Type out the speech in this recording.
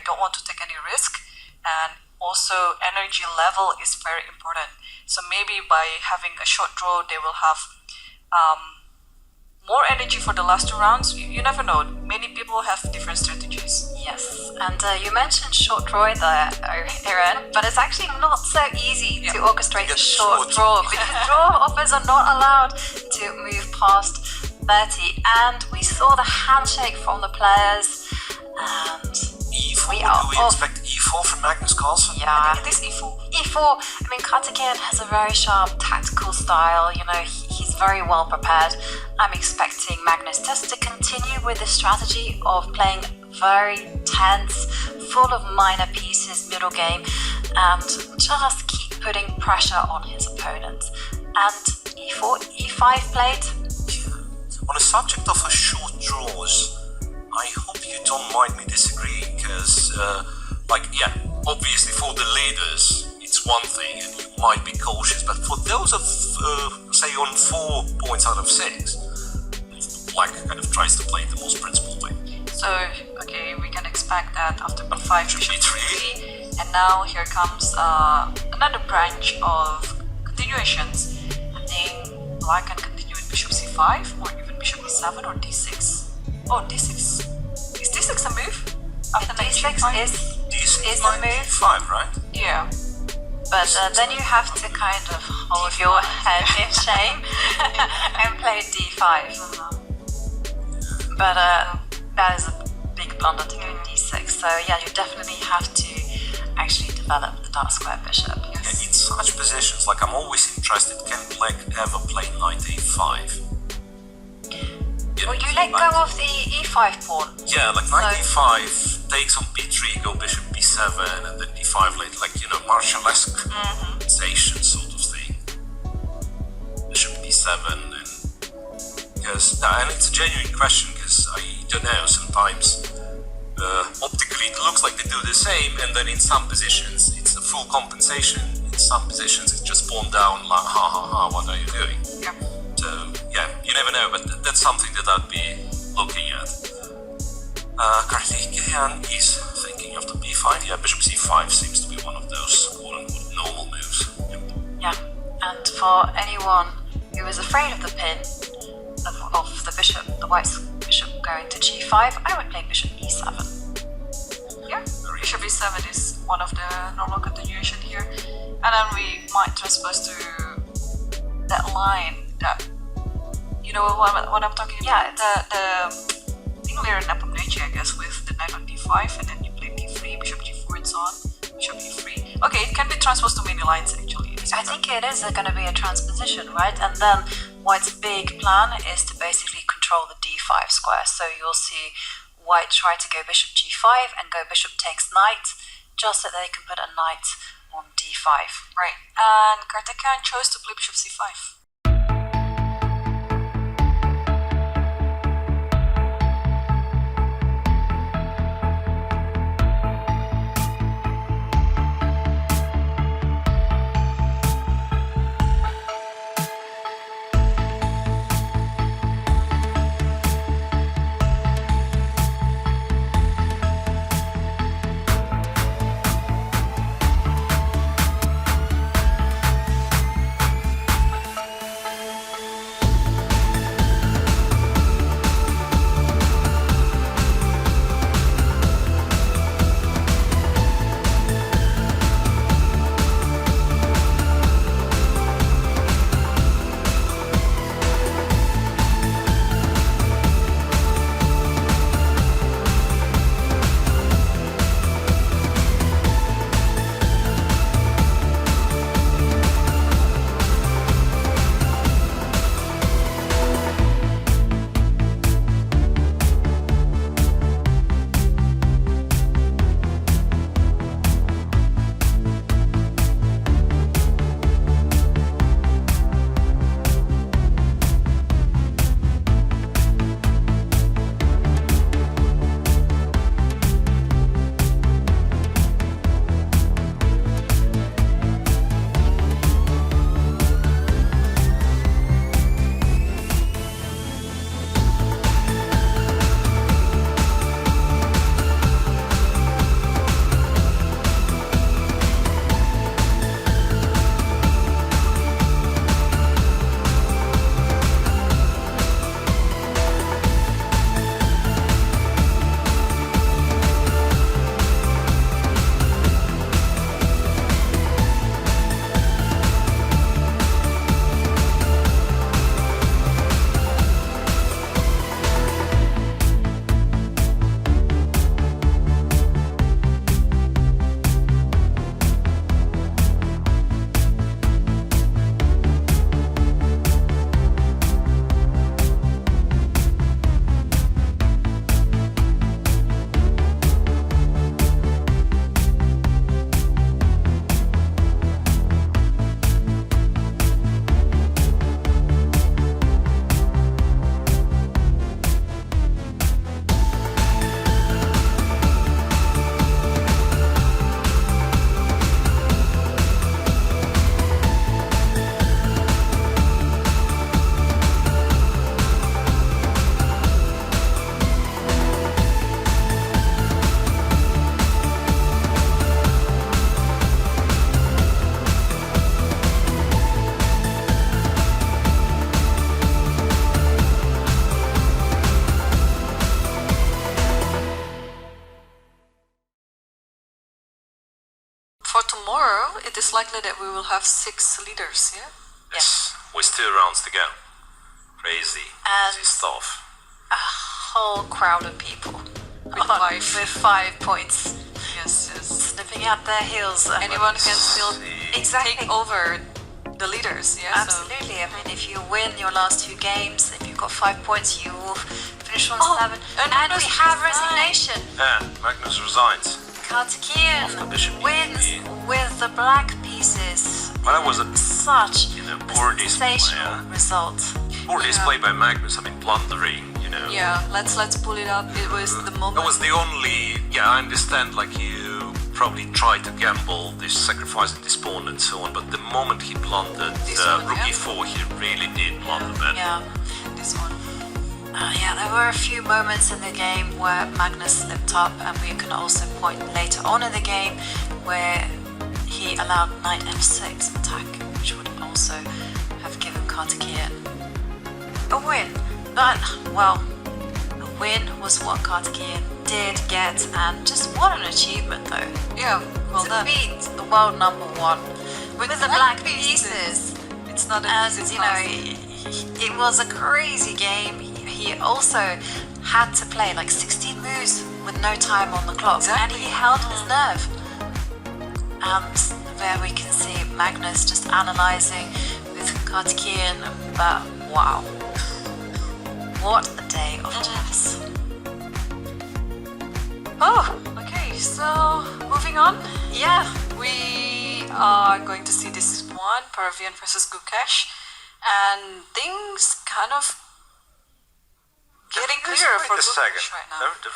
don't want to take any risk, and also energy level is very important. So maybe by having a short draw, they will have more energy for the last 2 rounds. You never know. Many people have different strategies. Yes, and you mentioned short draw there, Aaron, but it's actually not so easy to orchestrate a short draw because draw offers are not allowed to move past 30. And we saw the handshake from the players. And E4, do we expect E4 from Magnus Carlsen? Yeah, I think it is E4. E4, I mean, Karthikeyan has a very sharp tactical style, he's very well prepared. I'm expecting Magnus just to continue with the strategy of playing very tense, full of minor pieces, middle game, and just keep putting pressure on his opponents. And E4, E5 played. Yeah. On the subject of short draws, I hope you don't mind me disagreeing, because, obviously for the leaders, it's one thing and you might be cautious, but for those of, say, on 4 points out of 6, Black kind of tries to play the most principled way. So, okay, we can expect that after b5, bishop e3, and now here comes another branch of continuations. I think Black can continue with bishop c5, or even bishop e7 or d6. Oh, d6. Is d6 a move? After d6 is a move. 5, right? Yeah. But then you have to kind of hold your head in shame and play d5. But that is a big blunder to go d6. So yeah, you definitely have to actually develop the dark square bishop. Yes. Yeah, in such positions, I'm always interested, can Black ever play knight a5? Well, you let go of the e5 pawn. Yeah, knight e5 takes on b3, go bishop b7, and then d5 late, Marshall-esque station sort of thing. Bishop d7, and it's a genuine question, because I don't know, sometimes optically it looks like they do the same, and then in some positions it's a full compensation, in some positions it's just pawn down, what are you doing? Yeah. So, yeah, you never know, but that's something that I'd be looking at. Karthikeyan is thinking after b5. Yeah, bishop c5 seems to be one of those quote-unquote normal moves. Yeah, and for anyone who is afraid of the pin, of the bishop, the white bishop going to g5, I would play bishop e7. Yeah, bishop e7 is one of the normal continuation here. And then we might transpose to that line that, what I'm talking about? Yeah, the Engler and Apomnechi, I guess, with the knight on d5, and then you play d3, bishop g4 and so on, bishop e3. Okay, it can be transposed to many lines actually. I think it is going to be a transposition, right? And then White's big plan is to basically control the d5 square. So you'll see White try to go bishop g5 and go bishop takes knight, just so they can put a knight on d5. Right, and Karthikeyan chose to play bishop c5. for tomorrow, it is likely that we will have 6 leaders, yeah? Yes, with 2 rounds to go. Crazy, And- crazy stuff. A whole crowd of people With 5. with 5 points, Yes, yes. sniffing at their heels. Anyone can still Exactly. take over the leaders, yeah? Absolutely. I mean, if you win your last 2 games, if you've got 5 points, you will finish on Oh, 7. and And we Magnus have resigned. resignation. Yeah, Magnus resigns. Karthikeyan After Bishop wins E3. with the black pieces. Well, that was a Such poor a display. sensational result. Poor display by Magnus. I mean, blundering. Yeah, let's pull it up. It was the moment. That was the only. Yeah, I understand. Like you probably tried to gamble, this sacrificing this pawn and so on. But the moment he blundered This one, rook yeah. e4, he really did blunder then. Yeah. This one. Yeah, there were a few moments in the game where Magnus slipped up, and we can also point later on in the game where he allowed knight f6 attack, which would also have given Karthikeyan a win. But, well, a win was what Karthikeyan did get, and just what an achievement though. Yeah, well To done. beat the world #1 with the black pieces. It's not an And easy you know, task. it was a crazy game. He also had to play like 16 moves with no time on the clock, and he held his nerve. And there we can see Magnus just analysing with Karthikeyan, but wow, what a day of chess! Oh, okay, so moving on. Yeah, We are going to see this one, Peruvian versus Gukesh, and things kind of getting Just clearer wait for a second. Gukesh right now. The